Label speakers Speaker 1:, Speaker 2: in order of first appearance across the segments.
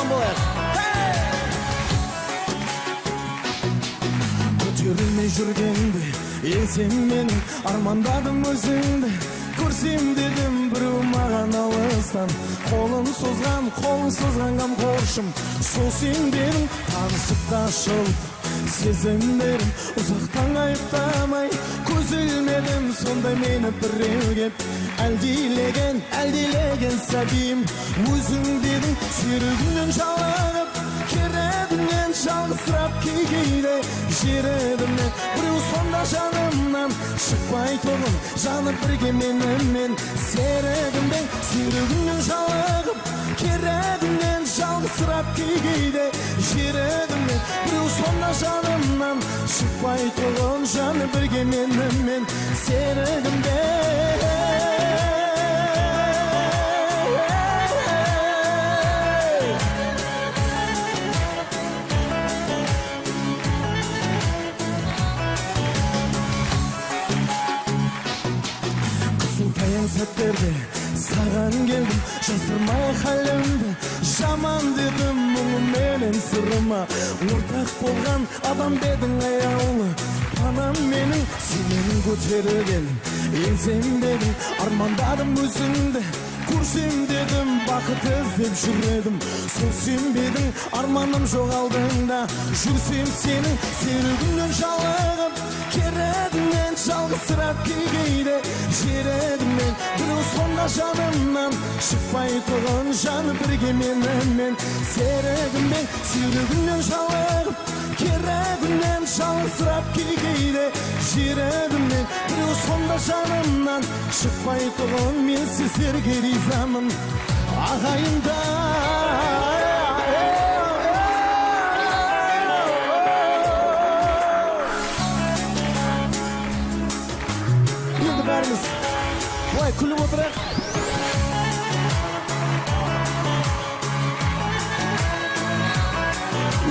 Speaker 1: аман болайық. Көтерілмей жүргенде еңсем менің, армандадым өзіңді көрсем дедім, біреу маған алыстан қолын созған қамқоршым, сол сен дедің. Танысып та ашылып сезімдерім, ұзақтан айыптамай көз ілмедім. Сондай мені біреу кеп әлдилеген сәбиім, өзің дедің. Сүйрегімнен жалығып керегімнен жалғызсырап кейде жередім мен. Біреу сонда жанымнан шықпай тұғын, жаны бірге менімен серігіммен. Сүйрегімнен жалығып керегімнен жалғызсырап кейде жередім мен. Біреу сонда жанымнан шықпай тұғын, жаны бірге менімен серігіммен. Сәттерде саған келдім, жасырмай халімді, жаман дедім мұңым менен сырыма. Ортақ болған адам дедің аяулы панам менің, сенен көтерілген еңсем дедің. Армандадым өзіңді көрсем дедім, бақыт іздеп жүредім, сол сен бедің. Арманым жоқ алдыңда жүрсем сенің, серігімнен жалығып керегімнен жалғызсырап кейде жередім мен. Біреу сонда жанымнан шықпай тұғын, жаны бірге менімен серігіммен. Серігімнен жалығып керегімнен жалғызсырап кейде жередім мен. Біреу сонда жанымнан шықпай тұғын, мен сіздерге ризамын ағайындар. Енді бәріміз былай күліп отырайық.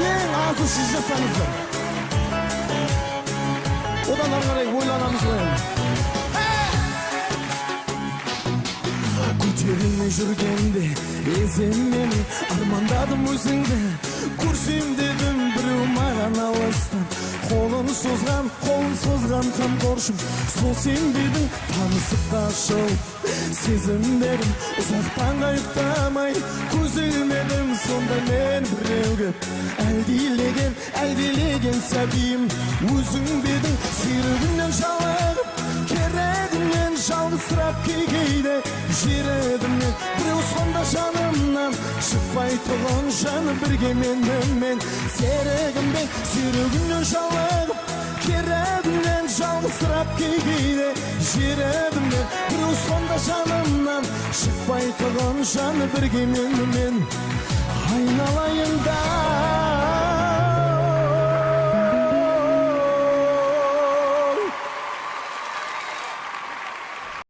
Speaker 1: Ең азы сіз жасаңыздар, одан ары қарай ойланамыз ғой. Көтерілмей жүргенде еңсем менің, армандадым өзіңді көрсем дедім. Біреу маған алыстан қолын созған қамқоршым, сол сен дедің. Танысып та ашылып сезімдерім, ұзақтан қайықтамай көз ілмедім. Сонда мен біреу кеп әлдилеген сәбиім, өзің дедің. Серігімнен жалығып керегімнен жалғызсырап кейде жередім мен. Біреу сонда жанымнан шықпай тұғын, жаны бірге менімен серігіммен. Серігімнен жалығып керегімнен жалғызсырап кейде жередім мен. Біреу сонда жанымнан шықпай тұғын, жаны бірге менімен айналайын.